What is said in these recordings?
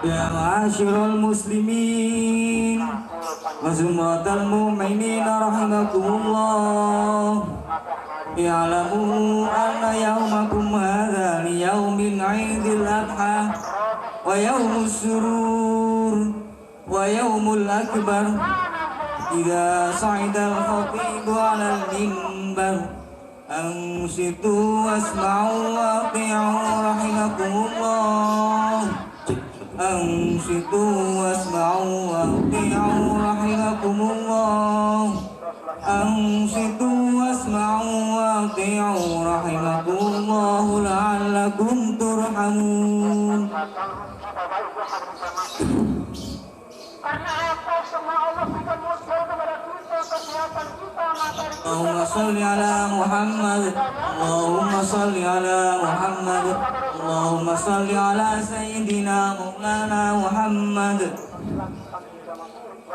يا معاشر المسلمين وزمرة المؤمنين رحمكم الله اعلموا أن يومكم هذا ليوم عيد الأضحى ويوم السرور ويوم الأكبر إذا صعد الخطيب على المنبر أنصتوا واسمعوا وأطيعوا رحمكم الله أنصتوا واسمعوا وأطيعوا رحمكم الله أنصتوا واسمعوا وأطيعوا رحمكم الله لعلكم ترحمون. اللهم صل على محمد اللهم صل على محمد اللهم صل على سيدنا مولانا محمد.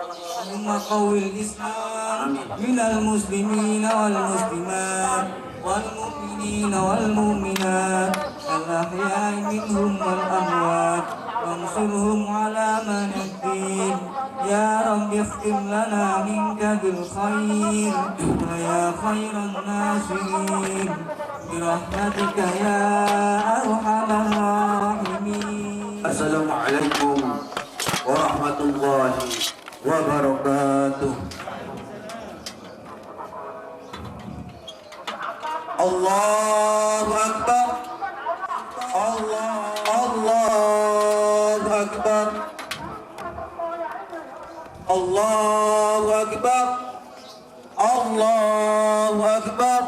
اللهم قوي الإسلام من المسلمين والمسلمات والمؤمنين والمؤمنات الأحياء منهم والأموات وانصرهم على من الدين. يا رب اختم لنا منك بالخير ويا خير الناصرين برحمتك يا أرحم الراحمين. السلام عليكم ورحمة الله وبركاته. الله أكبر الله أكبر الله أكبر الله أكبر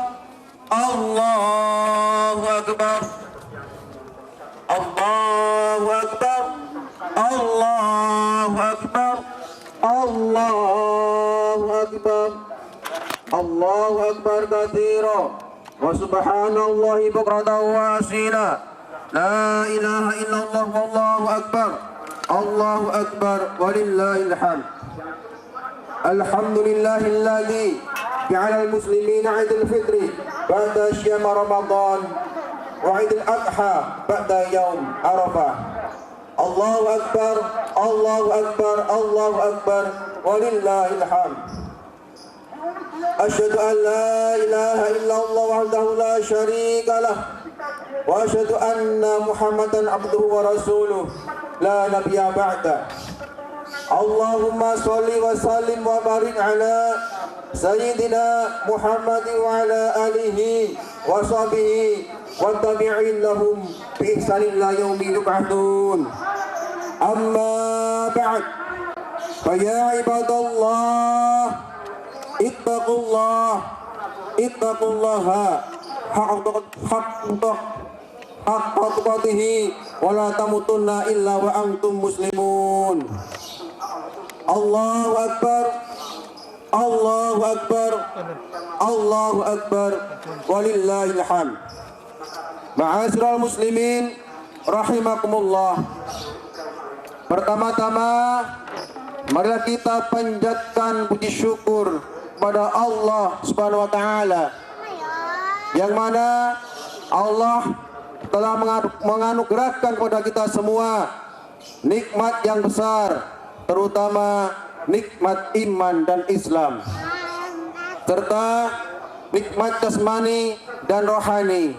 الله أكبر الله أكبر الله أكبر الله أكبر الله أكبر كثيرا وسبحان الله بكرة وأصيلا لا إله إلا الله والله أكبر الله أكبر ولله الحمد. الحمد لله الذي جعل المسلمين عيد الفطر بعد صيام رمضان وعيد الأضحى بعد يوم عرفة. الله أكبر الله أكبر الله أكبر ولله الحمد. أشهد أن لا إله إلا الله وحده لا شريك له وأشهد أن محمدا عبده ورسوله لا نبي بعده. اللهم صل وسلم وبارك على سيدنا محمد وعلى آله وصحبه والتابعين لهم بإحسان إلى يوم يبعثون. أما بعد فيا عباد الله اتقوا الله حق تقاته ولا تموتن إلا وأنتم مسلمون. الله أكبر الله أكبر الله أكبر ولله الحمد. Ma'asyiral muslimin rahimakumullah. Pertama-tama marilah kita panjatkan puji syukur pada Allah Subhanahu wa taala yang mana Allah telah menganugerahkan kepada kita semua nikmat yang besar, terutama nikmat iman dan Islam serta nikmat jasmani dan rohani,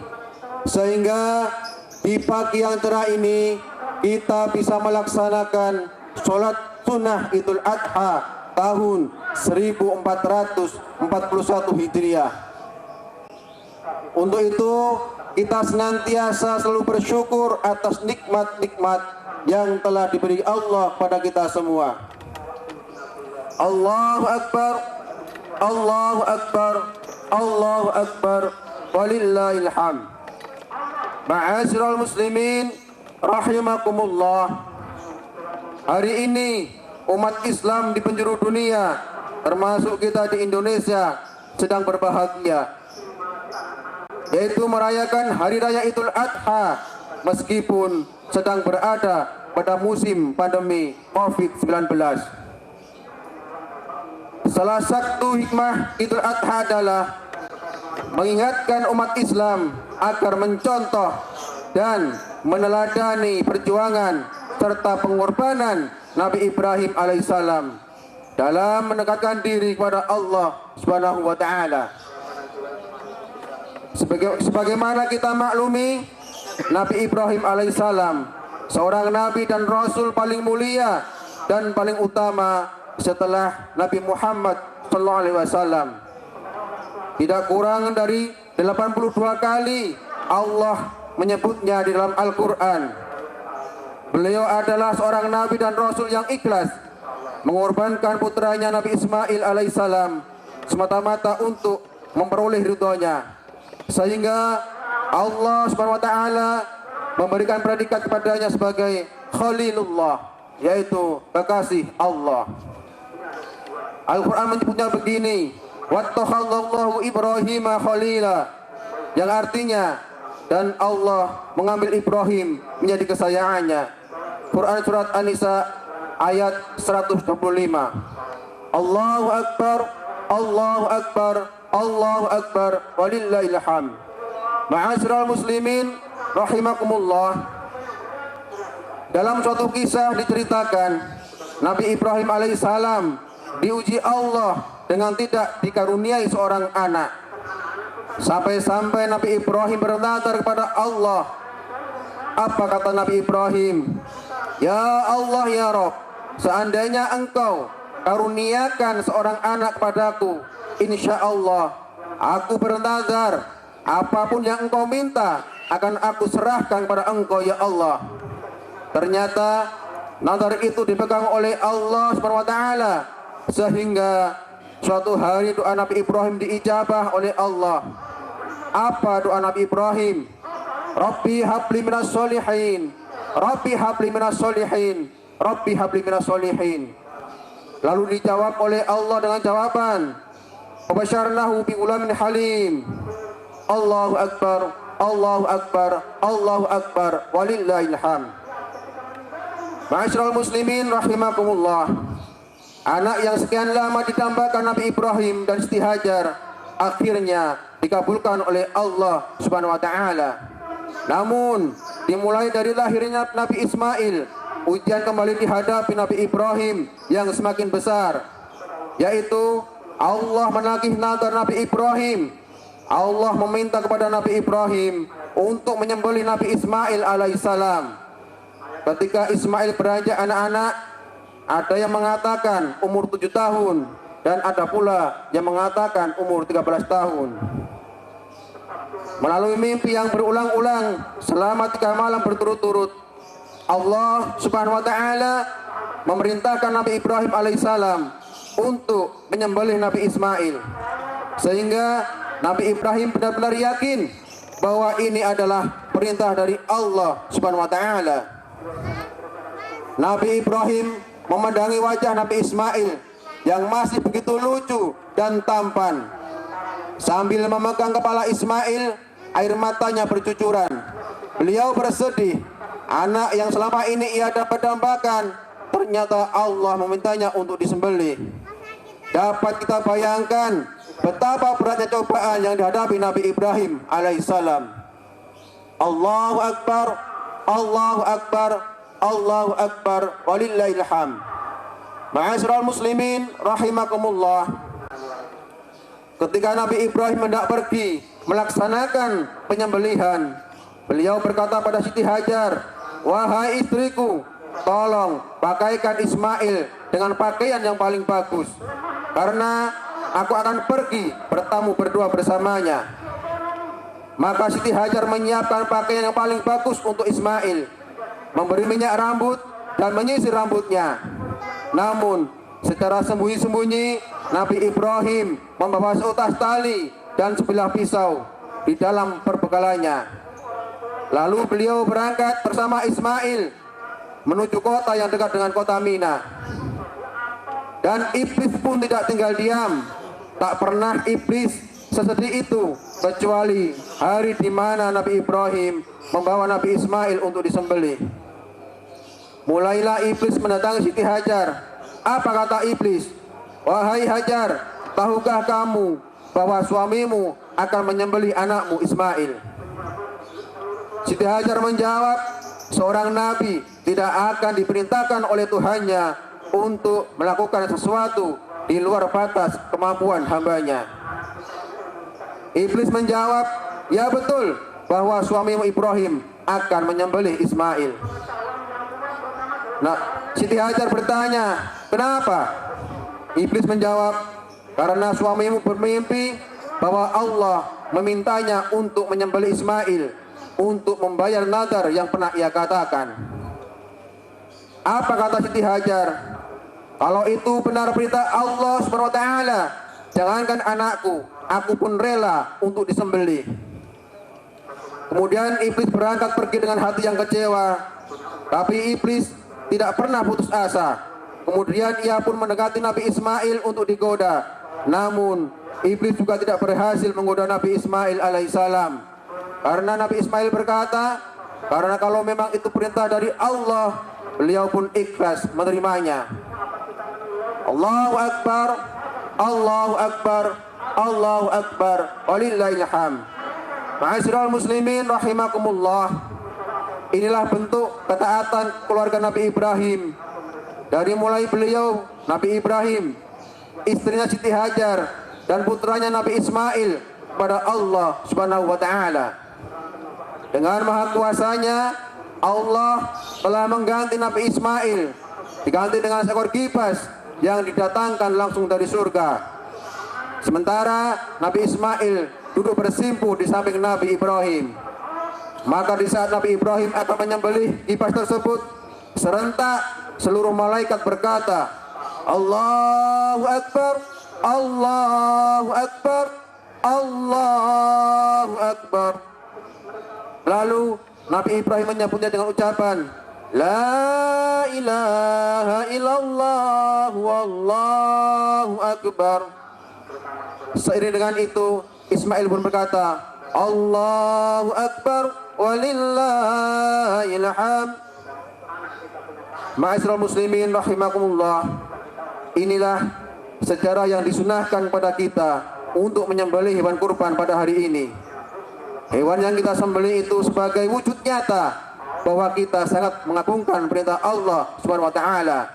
sehingga di pagi yang cerah ini kita bisa melaksanakan sholat sunnah Idul Adha tahun 1441 Hijriah. Untuk itu kita senantiasa selalu bersyukur atas nikmat-nikmat yang telah diberi Allah pada kita semua. Allahu Akbar Allahu Akbar Allahu Akbar walillahil hamd. Ma'asyiral muslimin rahimakumullah. Hari ini umat Islam di penjuru dunia, termasuk kita di Indonesia, sedang berbahagia, yaitu merayakan Hari Raya Idul Adha meskipun sedang berada pada musim pandemi COVID-19. Salah satu hikmah Idul Adha adalah mengingatkan umat Islam agar mencontoh dan meneladani perjuangan serta pengorbanan Nabi Ibrahim alaihissalam dalam mendekatkan diri kepada Allah Subhanahu wa taala. Sebagaimana kita maklumi, Nabi Ibrahim alaihissalam seorang nabi dan rasul paling mulia dan paling utama setelah Nabi Muhammad sallallahu alaihi wasallam. Tidak kurang dari 82 kali Allah menyebutnya di dalam Al-Qur'an. Beliau adalah seorang nabi dan rasul yang ikhlas mengorbankan putranya Nabi Ismail alaihissalam semata-mata untuk memperoleh ridhonya, sehingga Allah Subhanahu wa taala memberikan predikat kepadanya sebagai Khalilullah, yaitu kekasih Allah. Al-Quran menyebutnya begini, wattakhadallahu Ibrahima khalila, yang artinya dan Allah mengambil Ibrahim menjadi kesayangannya. Quran surat An-Nisa ayat 125. Allahu Akbar, Allahu Akbar, Allahu Akbar, walillahil hamd. Ma'asyiral muslimin rahimakumullah. Dalam suatu kisah diceritakan Nabi Ibrahim alaihissalam diuji Allah dengan tidak dikaruniai seorang anak. Sampai-sampai Nabi Ibrahim bernazar kepada Allah. Apa kata Nabi Ibrahim? Ya Allah ya Rabb, seandainya engkau karuniakan seorang anak padaku, insya Allah aku bernazar apapun yang engkau minta akan aku serahkan kepada engkau ya Allah. Ternyata nazar itu dipegang oleh Allah Subhanahu wa taala, sehingga suatu hari doa Nabi Ibrahim diijabah oleh Allah. Apa doa Nabi Ibrahim? Rabbi habli minas solihin, Rabbi habli minas solihin, Rabbi habli minas solihin. Lalu dijawab oleh Allah dengan jawaban, wabasyarnahu bi ghulamin halim. Allahu Akbar, Allahu Akbar, Allahu Akbar, walillahil hamd. Ma'asyiral muslimin rahimakumullah. Anak yang sekian lama didambakan Nabi Ibrahim dan Siti Hajar akhirnya dikabulkan oleh Allah Subhanahu wa taala. Namun dimulai dari lahirnya Nabi Ismail, ujian kembali dihadapi Nabi Ibrahim yang semakin besar, yaitu Allah menagih nazar Nabi Ibrahim. Allah meminta kepada Nabi Ibrahim untuk menyembelih Nabi Ismail alaihissalam. Ketika Ismail beranjak anak-anak, ada yang mengatakan umur 7 tahun dan ada pula yang mengatakan umur 13 tahun. Melalui mimpi yang berulang-ulang selama 3 malam berturut-turut, Allah Subhanahu wa taala memerintahkan Nabi Ibrahim alaihissalam untuk menyembelih Nabi Ismail, sehingga Nabi Ibrahim benar-benar yakin bahwa ini adalah perintah dari Allah Subhanahu wa taala. Nabi Ibrahim memandangi wajah Nabi Ismail yang masih begitu lucu dan tampan. Sambil memegang kepala Ismail, air matanya bercucuran. Beliau bersedih, anak yang selama ini ia dapat dambakan, ternyata Allah memintanya untuk disembelih. Dapat kita bayangkan betapa beratnya cobaan yang dihadapi Nabi Ibrahim alaihissalam. Allahu Akbar, Allahu Akbar, Allahu Akbar, walillahil hamd. Ma'asyiral muslimin rahimakumullah. Ketika Nabi Ibrahim hendak pergi melaksanakan penyembelihan, beliau berkata pada Siti Hajar, wahai istriku, tolong pakaikan Ismail dengan pakaian yang paling bagus, karena aku akan pergi bertamu berdua bersamanya. Maka Siti Hajar menyiapkan pakaian yang paling bagus untuk Ismail, memberi minyak rambut dan menyisir rambutnya. Namun secara sembunyi-sembunyi Nabi Ibrahim membawa seutas tali dan sebilah pisau di dalam perbekalannya. Lalu beliau berangkat bersama Ismail menuju kota yang dekat dengan kota Mina. Dan iblis pun tidak tinggal diam. Tak pernah iblis sesedih itu kecuali hari di mana Nabi Ibrahim membawa Nabi Ismail untuk disembelih. Mulailah iblis mendatangi Siti Hajar. Apa kata iblis? Wahai Hajar, tahukah kamu bahwa suamimu akan menyembelih anakmu Ismail? Siti Hajar menjawab, seorang nabi tidak akan diperintahkan oleh Tuhannya untuk melakukan sesuatu di luar batas kemampuan hambanya. Iblis menjawab, ya betul bahwa suamimu Ibrahim akan menyembelih Ismail. Nah, Siti Hajar bertanya, kenapa? Iblis menjawab, karena suamimu bermimpi bahwa Allah memintanya untuk menyembelih Ismail untuk membayar nadar yang pernah ia katakan. Apa kata Siti Hajar? Kalau itu benar perintah Allah SWT, jangankan anakku, aku pun rela untuk disembelih. Kemudian iblis berangkat pergi dengan hati yang kecewa. Tapi iblis tidak pernah putus asa. Kemudian ia pun mendekati Nabi Ismail untuk digoda. Namun iblis juga tidak berhasil menggoda Nabi Ismail alaihissalam. Karena Nabi Ismail berkata, karena kalau memang itu perintah dari Allah, beliau pun ikhlas menerimanya. Allahu Akbar, Allahu Akbar, Allahu Akbar, walillahil hamd. Ma'asyiral muslimin rahimakumullah. Inilah bentuk ketaatan keluarga Nabi Ibrahim. Dari mulai beliau, Nabi Ibrahim, istrinya Siti Hajar, dan putranya Nabi Ismail kepada Allah Subhanahu wa taala. Dengan maha kuasanya, Allah telah mengganti Nabi Ismail, diganti dengan seekor kipas yang didatangkan langsung dari surga. Sementara Nabi Ismail duduk bersimpuh di samping Nabi Ibrahim. Maka di saat Nabi Ibrahim akan menyembelih kipas tersebut, serentak seluruh malaikat berkata, Allahu Akbar, Allahu Akbar, Allahu Akbar. Lalu Nabi Ibrahim menyambutnya dengan ucapan, La ilaha illallah wallahu akbar. Seiring dengan itu, Ismail pun berkata, Allahu akbar walillahil hamd. Ma'asyiral muslimin rahimakumullah. Inilah sejarah yang disunahkan pada kita untuk menyembelih hewan kurban pada hari ini. Hewan yang kita sembelih itu sebagai wujud nyata bahwa kita sangat mengagungkan perintah Allah Subhanahu wa taala.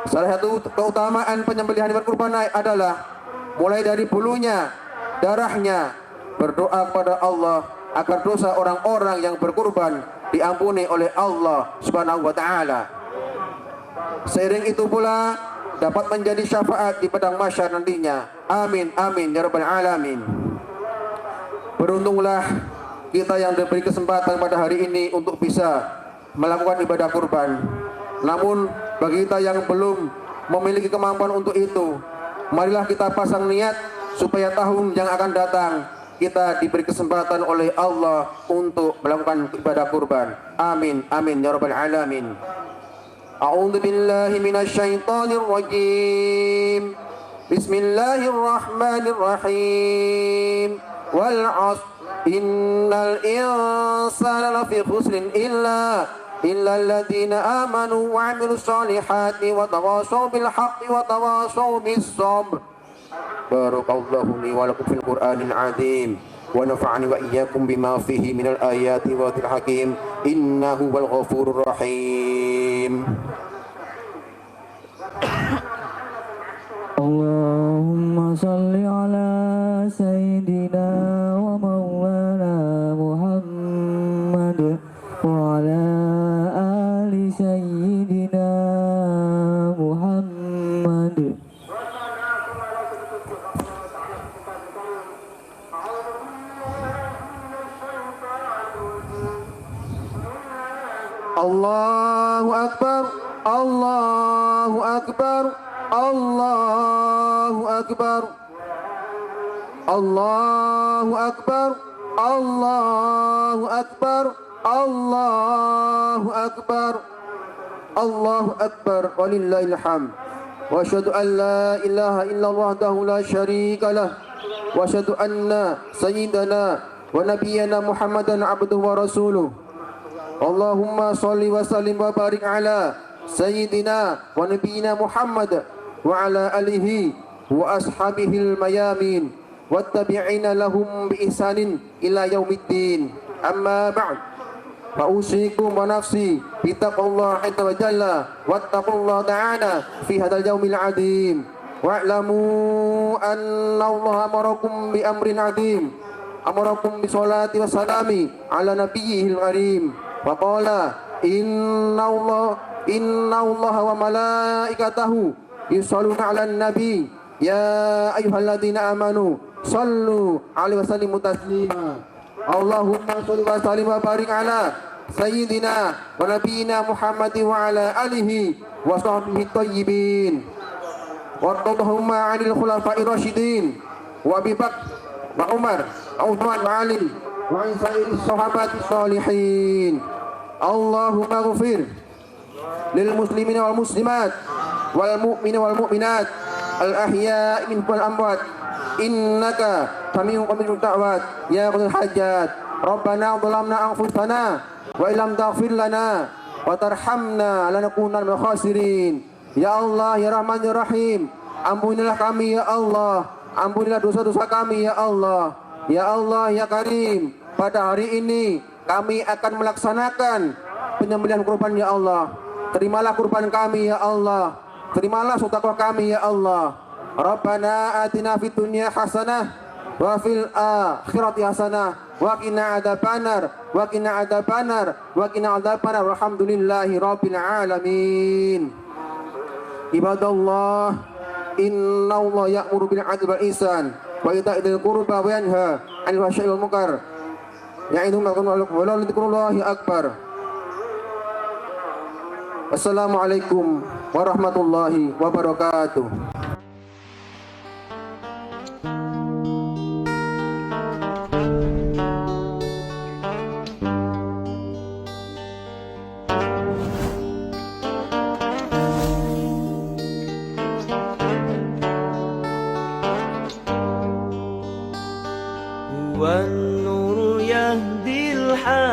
Salah satu keutamaan penyembelihan hewan kurban adalah mulai dari bulunya, darahnya, berdoa kepada Allah agar dosa orang-orang yang berkurban diampuni oleh Allah Subhanahu wa taala. Seiring itu pula dapat menjadi syafaat di padang mahsyar nantinya. Amin amin ya rabbal alamin. Beruntunglah kita yang diberi kesempatan pada hari ini untuk bisa melakukan ibadah kurban. Namun bagi kita yang belum memiliki kemampuan untuk itu, marilah kita pasang niat supaya tahun yang akan datang kita diberi kesempatan oleh Allah untuk melakukan ibadah kurban. Amin amin ya rabbal alamin. A'udzu billahi minasyaitonir rajim. Bismillahirrahmanirrahim. Wal 'ashr innal insana lafi khusrin illa alladziina aamanu wa 'amilus shalihati wa tawashaw bil haqqi wa tawashaw bis sabr. Barakallahu li wa lakum fil Qur'anil 'azim wa nafa'ani wa iyyakum bima fihi minal ayati wa dhil hakim innahu wal ghafurur rahim. Allahumma salli ala sayyidina wa maulana Muhammad wa ala ali sayyidina Muhammad. Allahu Akbar, Allahu Akbar, Allahu Akbar, Allahu Akbar, Allahu Akbar, Allahu Akbar, Allahu Akbar, walillahil hamd. Wa asyhadu an la ilaha illallah wahdahu la syarika lah. Wa asyhadu anna sayyidana wa nabiyyana Muhammadan abduhu wa rasuluh. Allahumma salli wa sallim wa barik ala sayyidina wa nabiyyina Muhammad wa ala alihi wa ashabihil mayamin wattabi'ina lahum bi ihsanin ila yaumiddin. Amma ba'd. فأوصيكم ونفسي بتقوى الله عز وجل واتقوا الله تعالى في هذا اليوم العظيم واعلموا أن الله أمركم بأمر عظيم أمركم بالصلاة والسلام على نبيه الكريم وقال إن الله وملائكته يصلون على النبي يا أيها الذين آمنوا صلوا عليه وسلموا تسليما اللهم صل وسلم وبارك على سيدنا ونبينا محمد وعلى آله وصحبه الطيبين وارضهم عن الخلفاء الراشدين وأبي بكر وعمر وعثمان وعلي وعن سائر الصحابة الصالحين اللهم اغفر للمسلمين والمسلمات والمؤمنين والمؤمنات الأحياء منهم والأموات إنك سميع قريب الدعوات يا قاضي الحاجات ربنا ظلمنا أنفسنا وإن لم تغفر لنا وترحمنا لنكونن من الخاسرين ya Allah ya Rahman ya Rahim ampunilah kami ya Allah ampunilah dosa-dosa kami ya Allah ya Karim pada hari ini kami akan melaksanakan penyembelihan kurban ya Allah terimalah kurban kami ya Allah terimalah sedekah kami ya Allah Rabbana atina fid dunya hasanah wa fil akhirati hasanah wa qina adzabannar walhamdulillahi rabbil alamin ibadallah innallaha ya'muru bil 'adli wal ihsan wa ita'i dzil qurba wa yanha 'anil fahsya'i wal munkar ya'idukum wa dzikrullahi akbar. Assalamualaikum warahmatullahi wabarakatuh. والنور يهدي الحائرين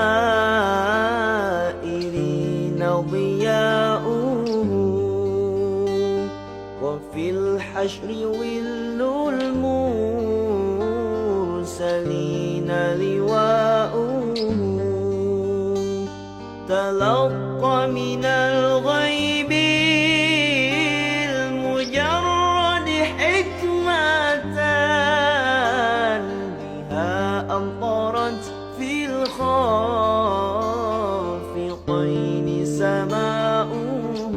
ضياؤه وفي الحشر ول المرسلين لواؤه تلقى من الغيب المجرد حكمة أمطرت في الخافقين سماؤه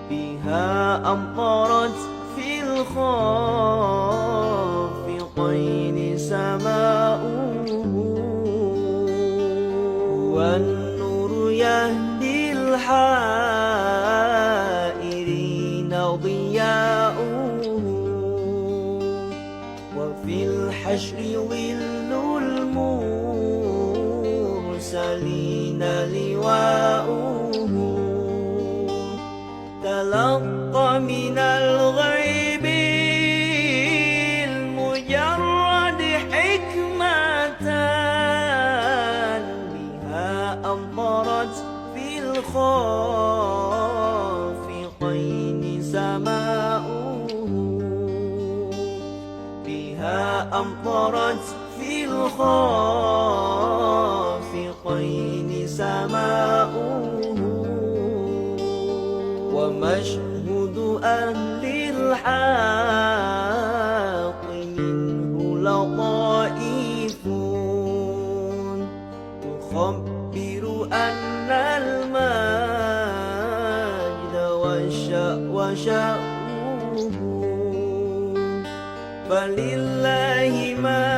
بها أمطرت في الخافقين سماؤه والنور يهدي الحائرين ضياؤه وفي الحشر ظل المرسلين لواؤه تلقى من الغيب المجرد حكمة بها أمطرت في الخافقين سماؤه بها أمطرت في الخافقين سماؤه ومشهد أهل الحق منه لطائف تخبر أن المجد وشأنه فلله ما